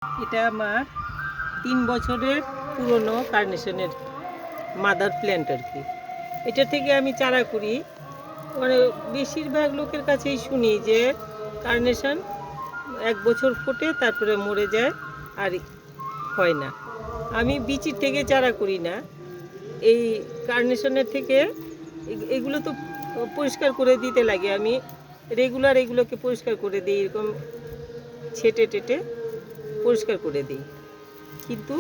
এটা আমার 3 বছরের পুরনো কার্নেশনের মাদার প্ল্যান্ট আর কি। এটা থেকে আমি চারা করি। মানে বেশিরভাগ লোকের কাছেই শুনি যে কার্নেশন 1 বছর ফোটে তারপরে মরে যায় আর হয় না। আমি বিচির থেকে চারা করি না। এই কার্নেশনের থেকে এগুলো তো পরিষ্কার করে দিতে লাগে। আমি রেগুলার এগুলোকে পরিষ্কার করে দিই, এরকম ছেটে টেটে পরিষ্কার করে দিই। কিন্তু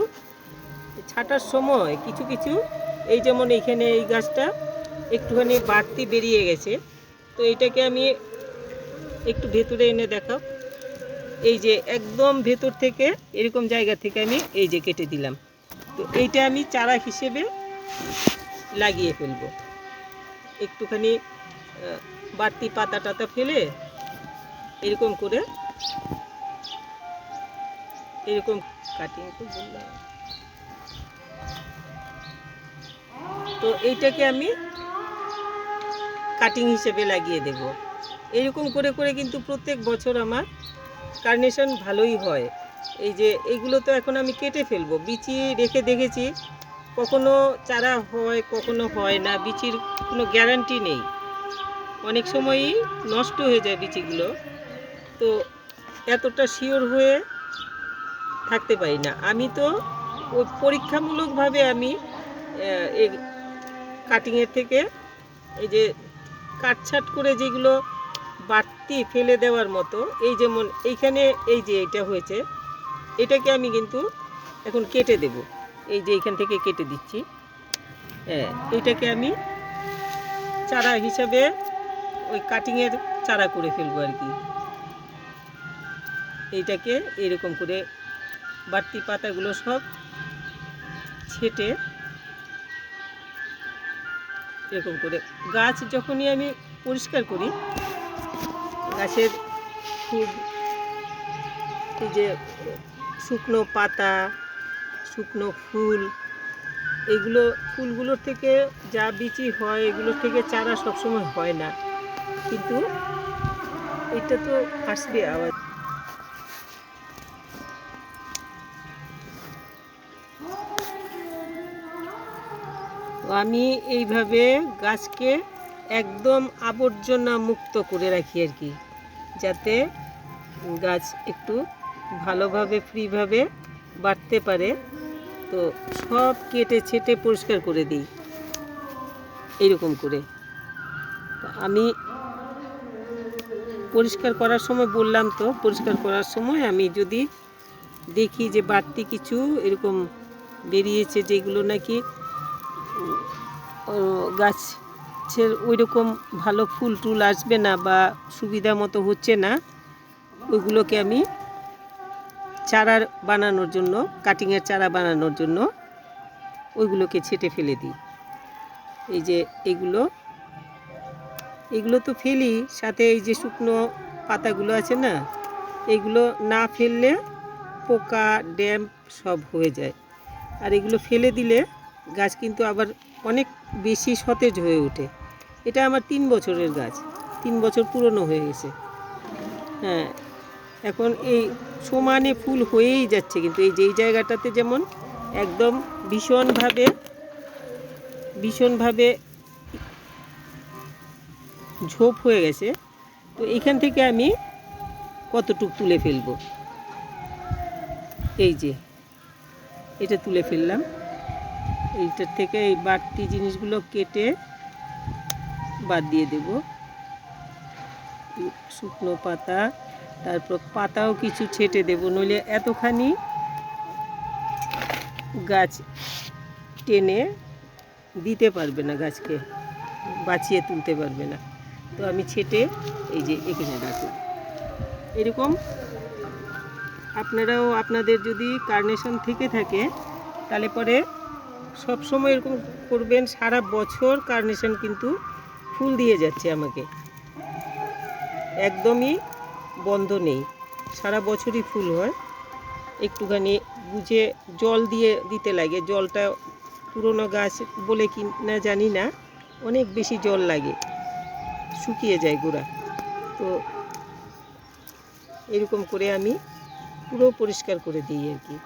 ছাঁটার সময় কিছু কিছু, এই যেমন এইখানে এই গাছটা একটুখানি বাড়তি বেরিয়ে গেছে, তো এটাকে আমি একটু ভেতরে এনে দেখাও। এই যে একদম ভেতর থেকে এরকম জায়গা থেকে আমি এই যে কেটে দিলাম। তো এইটা আমি চারা হিসেবে লাগিয়ে ফেলবো। একটুখানি বাড়তি পাতা টাতা ফেলে এরকম করে, এরকম কাটিং তো বললাম। তো এইটাকে আমি কাটিং হিসেবে লাগিয়ে দেব। এরকম করে করে কিন্তু প্রত্যেক বছর আমার কার্নেশন ভালোই হয়। এই যে এইগুলো তো এখন আমি কেটে ফেলবো। বিচি রেখে দেখেছি, কখনো চারা হয় কখনো হয় না, বিচির কোনো গ্যারান্টি নেই, অনেক সময়ই নষ্ট হয়ে যায় বিচিগুলো। তো এতটা শিওর হয়ে থাকতে পারি না। আমি তো ওই পরীক্ষামূলকভাবে আমি এই কাটিংয়ের থেকে এই যে কাটছাট করে যেগুলো বাড়তি ফেলে দেওয়ার মতো, এই যেমন এইখানে এই যে এটা হয়েছে, এটাকে আমি কিন্তু এখন কেটে দেব। এই যে এইখান থেকে কেটে দিচ্ছি। হ্যাঁ, এইটাকে আমি চারা হিসাবে ওই কাটিংয়ের চারা করে ফেলবো আর কি। এইটাকে এরকম করে বাড়তি পাতাগুলো সব ছেটে এরকম করে, গাছ যখনই আমি পরিষ্কার করি, গাছের খুব এই যে শুকনো পাতা, শুকনো ফুল, এগুলো ফুলগুলোর থেকে যা বিচি হয় এগুলোর থেকে চারা সবসময় হয় না, কিন্তু এটা তো আসবে আবার। আমি এইভাবে গাছকে একদম আবর্জনা মুক্ত করে রাখি আর কি, যাতে গাছ একটু ভালোভাবে ফ্রিভাবে বাড়তে পারে। তো সব কেটে ছেটে পরিষ্কার করে দিই এইরকম করে। আমি পরিষ্কার করার সময় বললাম তো, পরিষ্কার করার সময় আমি যদি দেখি যে বাড়তি কিছু এরকম বেরিয়েছে, যেগুলো নাকি গাছের ওই রকম ভালো ফুল টুল আসবে না বা সুবিধা মতো হচ্ছে না, ওইগুলোকে আমি চারা বানানোর জন্য, কাটিংয়ের চারা বানানোর জন্য ওইগুলোকে ছেটে ফেলে দিই। এই যে এগুলো তো ফেলি, সাথে এই যে শুকনো পাতাগুলো আছে না, এগুলো না ফেললে পোকা ড্যাম্প সব হয়ে যায়। আর এগুলো ফেলে দিলে গাছ কিন্তু আবার অনেক বেশি সতেজ হয়ে ওঠে। এটা আমার 3 বছরের গাছ, 3 বছর পুরনো হয়ে গেছে। হ্যাঁ, এখন এই সমানে ফুল হয়েই যাচ্ছে, কিন্তু এই যেই জায়গাটাতে যেমন একদম ভীষণভাবে ঝোপ হয়ে গেছে, তো এখান থেকে আমি কতটুকু তুলে ফেলবো। এই যে এটা তুলে ফেললাম, এইটার থেকে এই বাড়তি জিনিসগুলো কেটে বাদ দিয়ে দেব। শুকনো পাতা, তারপর পাতাও কিছু ছেটে দেব, নইলে এতখানি গাছ টেনে দিতে পারবে না, গাছকে বাঁচিয়ে তুলতে পারবে না। তো আমি ছেটে এই যে এখানে রাখি। এরকম আপনারাও আপনাদের যদি কার্নেশন থেকে থাকে তাহলে পরে সবসময় এরকম করবেন। সারা বছর কার্নেশন কিন্তু ফুল দিয়ে যাচ্ছে আমাকে, একদমই বন্ধ নেই, সারা বছরই ফুল হয়। একটুখানি বুঝে জল দিতে লাগে, জলটা পুরনো গাছ বলে কি না জানি না, অনেক বেশি জল লাগে, শুকিয়ে যায় গোড়া। তো এরকম করে আমি পুরো পরিষ্কার করে দিই আর কি।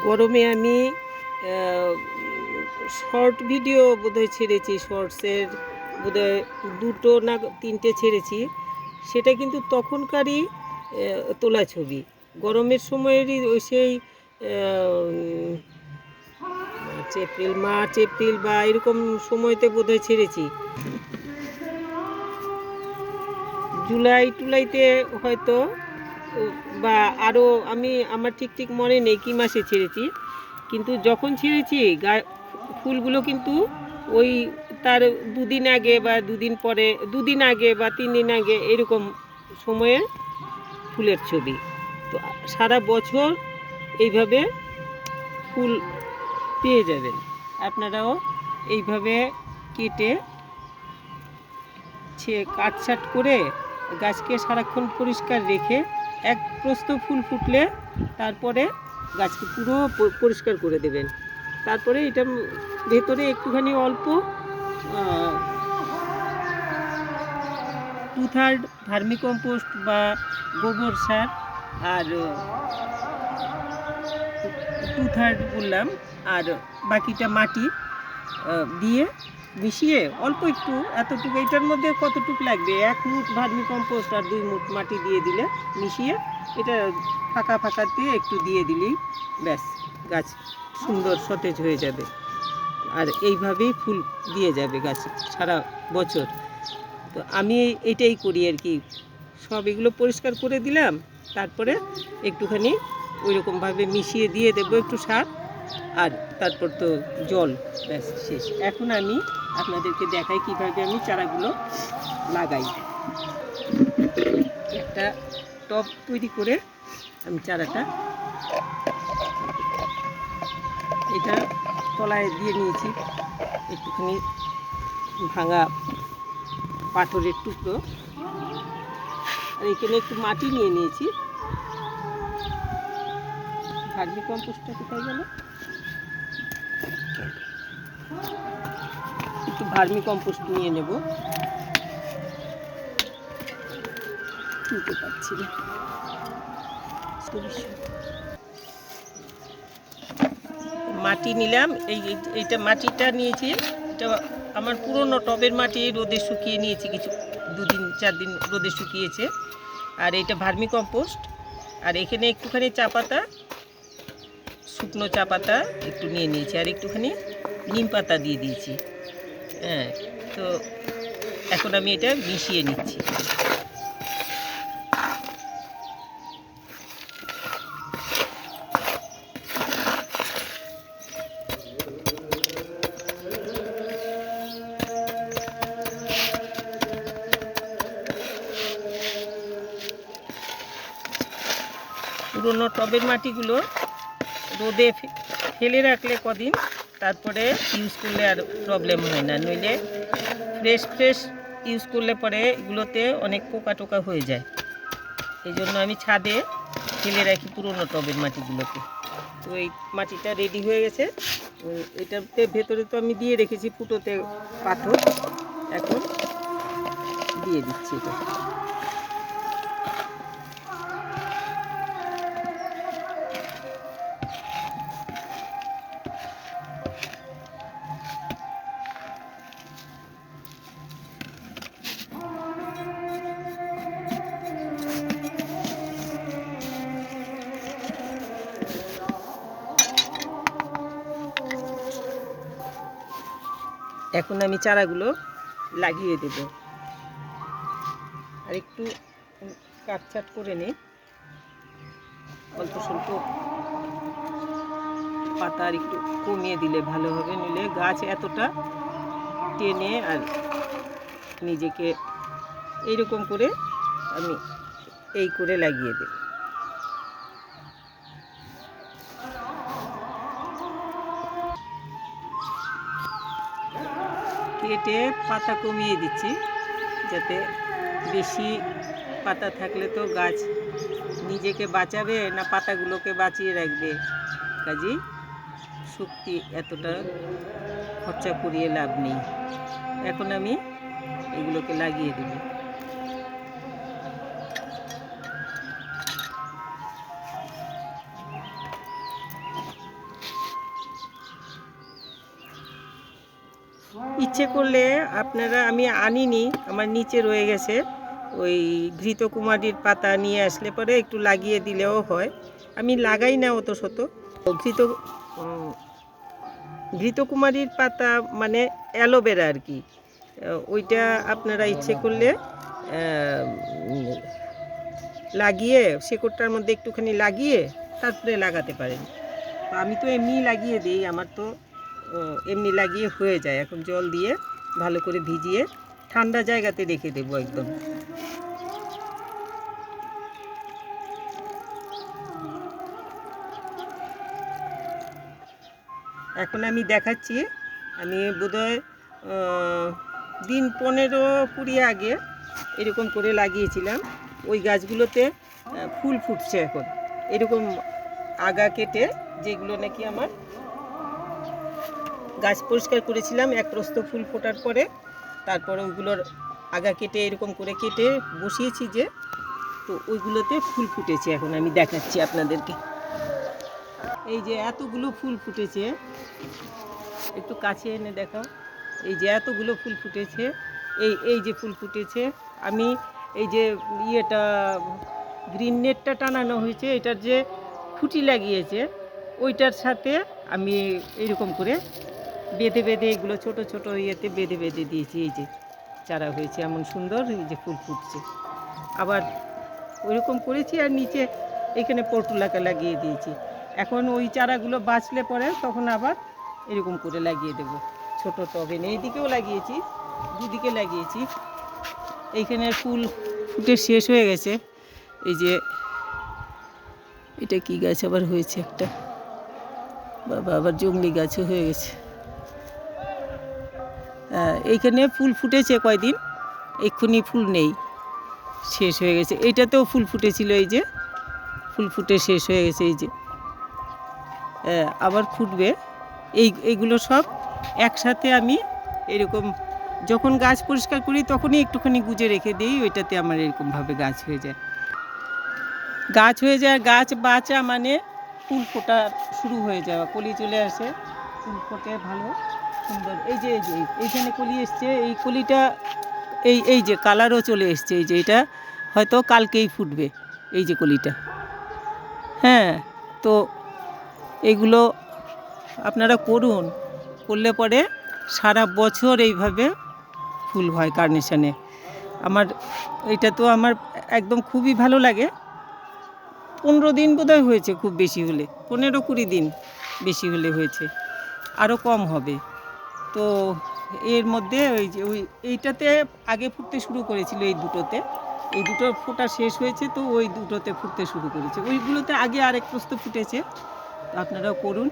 গরমে আমি শর্ট ভিডিও বোধহয় ছেড়েছি, শর্টসের বোধহয় 2টো না 3টে ছেড়েছি। সেটা কিন্তু তখনকারই তোলা ছবি, গরমের সময়েরই ওই সেই মার্চ এপ্রিল বা এরকম সময়তে বোধহয় ছেড়েছি। জুলাই টুলাইতে হয়তো, বা আরও আমার ঠিক মনে নেই কী মাসে ছেড়েছি, কিন্তু যখন ছেড়েছি ফুলগুলো কিন্তু ওই তার 2 দিন আগে বা 2 দিন পরে, 2 দিন আগে বা 3 দিন আগে এরকম সময়ে ফুলের ছবি। তো সারা বছর এইভাবে ফুল পেয়ে যাবেন। আপনারাও এইভাবে কেটে কাটছাট করে গাছকে সারাক্ষণ পরিষ্কার রেখে এক প্রস্থ ফুল ফুটলে তারপরে গাছকে পুরো পরিষ্কার করে দেবেন। তারপরে এটা ভেতরে একটুখানি অল্প 2/3 ভার্মিকম্পোস্ট বা গোবর সার আর 2/3 বললাম, আর বাকিটা মাটি দিয়ে মিশিয়ে অল্প একটু, এতটুকু, এটার মধ্যে কতটুকু লাগবে, 1 মুঠ ভার্মিকম্পোস্ট আর 2 মুঠ মাটি দিয়ে দিলে মিশিয়ে এটা ফাঁকাতে একটু দিয়ে দিলেই ব্যাস, গাছ সুন্দর সতেজ হয়ে যাবে। আর এইভাবেই ফুল দিয়ে যাবে গাছ সারা বছর। তো আমি এটাই করি আর কি, সব এগুলো পরিষ্কার করে দিলাম, তারপরে একটুখানি ওইরকমভাবে মিশিয়ে দিয়ে দেবো একটু সার, আর তারপর তো জল, ব্যাস শেষ। এখন আমি আপনাদেরকে দেখাই কীভাবে আমি চারাগুলো লাগাই। একটা টব তৈরি করে আমি চারাটা এটা তলায় দিয়ে নিয়েছি, একটুখানি ভাঙা পাথরের টুকরো, আর এখানে একটু মাটি নিয়ে নিয়েছি। ভার্মিকম্পোস্টটা কোথায় গেল? একটু ভার্মিকম্পোস্ট নিয়ে নেব, তুলতে পারছি না। মাটি নিলাম, এইটা মাটিটা নিয়েছি, এটা আমার পুরনো টবের মাটি, রোদে শুকিয়ে নিয়েছি, কিছু 2-4 দিন রোদে শুকিয়েছে। আর এইটা ভার্মিকম্পোস্ট, আর এখানে একটুখানি চা পাতা, শুকনো চা পাতা একটু নিয়ে নিয়েছি, আর একটুখানি নিম পাতা দিয়ে দিয়েছি। হ্যাঁ, তো এখন আমি এটা মিশিয়ে নিচ্ছি। পুরোনো টবের মাটিগুলো রোদে ফেলে রাখলে কদিন, তারপরে ইউজ করলে আর প্রবলেম হয় না, নইলে ফ্রেশ ইউজ করলে পরে এগুলোতে অনেক পোকা টোকা হয়ে যায়। এই জন্য আমি ছাদে ফেলে রাখি পুরোনো টবের মাটিগুলোকে। তো এই মাটিটা রেডি হয়ে গেছে, এটাতে ভেতরে তো আমি দিয়ে রেখেছি ফুটোতে পাথর, এখন দিয়ে দিচ্ছি এটা। এখন আমি চারাগুলো লাগিয়ে দেব, আর একটু কাটছাট করে নিই, অল্প স্বল্প পাতা আর একটু কমিয়ে দিলে ভালো হবে, নিলে গাছ এতটা টেনে আর নিজেকে এইরকম করে আমি এই করে লাগিয়ে দেব। কেটে পাতা কমিয়ে দিচ্ছি, যাতে বেশি পাতা থাকলে তো গাছ নিজেকে বাঁচাবে না পাতাগুলোকে বাঁচিয়ে রাখবে, কাজেই শক্তি এতটা খরচা করিয়ে লাভ নেই। এখন আমি এগুলোকে লাগিয়ে দেব। ইচ্ছে করলে আপনারা, আমি আনিনি, আমার নিচে রয়ে গেছে, ওই ঘৃতকুমারীর পাতা নিয়ে আসলে পরে একটু লাগিয়ে দিলেও হয়। আমি লাগাই না অত শত। ঘৃতকুমারীর পাতা মানে অ্যালোভেরা আর কি। ওইটা আপনারা ইচ্ছে করলে লাগিয়ে শেকড়টার মধ্যে একটুখানি লাগিয়ে তারপরে লাগাতে পারেন। তো আমি তো এমনি লাগিয়ে দিই, আমার তো এমনি লাগিয়ে হয়ে যায়। এখন জল দিয়ে ভালো করে ভিজিয়ে ঠান্ডা জায়গাতে রেখে দেবো একদম। এখন আমি দেখাচ্ছি, আমি বোধহয় দিন 15-20 আগে এরকম করে লাগিয়েছিলাম। ওই গাছগুলোতে ফুল ফুটছে এখন। এরকম আগা কেটে, যেগুলো নাকি আমার গাছ পরিষ্কার করেছিলাম এক প্রস্থ ফুল ফোটার পরে, তারপরে ওইগুলোর আগা কেটে এরকম করে কেটে বসিয়েছি যে, তো ওইগুলোতে ফুল ফুটেছে। এখন আমি দেখাচ্ছি আপনাদেরকে। এই যে এতগুলো ফুল ফুটেছে, একটু কাছে এনে দেখাও। এই যে এতগুলো ফুল ফুটেছে, এই যে ফুল ফুটেছে। আমি এই যে ইয়েটা গ্রিন নেটটা টানানো হয়েছে, এটার যে খুঁটি লাগিয়েছে ওইটার সাথে আমি এরকম করে বেঁধে বেঁধে এগুলো ছোট ছোট ইয়েতে বেঁধে বেঁধে দিয়েছি। এই যে চারা হয়েছে এমন সুন্দর, এই যে ফুল ফুটছে। আবার ওইরকম করেছি, আর নিচে এখানে পর্তুলাকা লাগিয়ে দিয়েছি। এখন ওই চারাগুলো বাঁচলে পরে তখন আবার এরকম করে লাগিয়ে দেব ছোট টবে। এইদিকেও লাগিয়েছি, দুদিকে লাগিয়েছি। এইখানে ফুল ফুটে শেষ হয়ে গেছে। এই যে এটা কি গাছ আবার হয়েছে একটা, বাবা, আবার জংলি গাছও হয়ে গেছে। এইখানে ফুল ফুটেছে কয়দিন, এক্ষুনি ফুল নেই, শেষ হয়ে গেছে। এইটাতেও ফুল ফুটেছিল, এই যে ফুল ফুটে শেষ হয়ে গেছে। এই যে আবার ফুটবে। এইগুলো সব একসাথে আমি এরকম যখন গাছ পরিষ্কার করি তখনই একটুখানি গুজে রেখে দিই, ওইটাতে আমার এরকমভাবে গাছ হয়ে যায়। গাছ বাঁচা মানে ফুল ফোটা শুরু হয়ে যাওয়া, কলি চলে আসে, ফুল ফোটে ভালো সুন্দর। এই যে এইখানে কলি এসছে, এই কলিটা এই যে কালারও চলে এসছে। এই যে এটা হয়তো কালকেই ফুটবে, এই যে কলিটা। হ্যাঁ, তো এগুলো আপনারা করলে পরে সারা বছর এইভাবে ফুল হয় কার্নেশনে। এটা তো আমার একদম খুবই ভালো লাগে। 15 দিন বোধহয় হয়েছে, খুব বেশি হলে 15-20 দিন বেশি হলে হয়েছে, আরও কম হবে। তো এর মধ্যে এইটাতে আগে ফুটতে শুরু করেছিল, এই দুটো ফোটা শেষ হয়েছে, তো ওই দুটোতে ফুটতে শুরু করেছে। ওইগুলোতে আগে আরেক প্রস্ত ফুটেছে। তো আপনারাও করুন।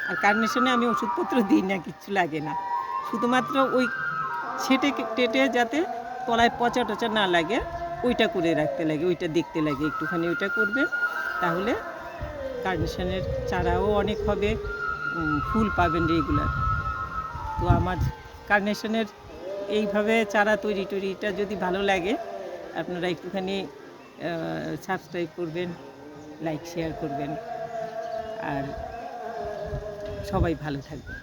আর কার্নেশনে আমি ওষুধপত্র দিই না, কিচ্ছু লাগে না, শুধুমাত্র ওই ছেটে টেটে যাতে তলায় পচা টচা না লাগে ওইটা করে রাখতে লাগে, ওইটা দেখতে লাগে একটুখানি। ওইটা করবে, তাহলে কার্নেশনের চারাও অনেক হবে, ফুল পাবেন রেগুলার। তো আমার কার্নেশনের এইভাবে চারা তৈরিটা যদি ভালো লাগে, আপনারা একটুখানি সাবস্ক্রাইব করবেন, লাইক শেয়ার করবেন, আর সবাই ভালো থাকবেন।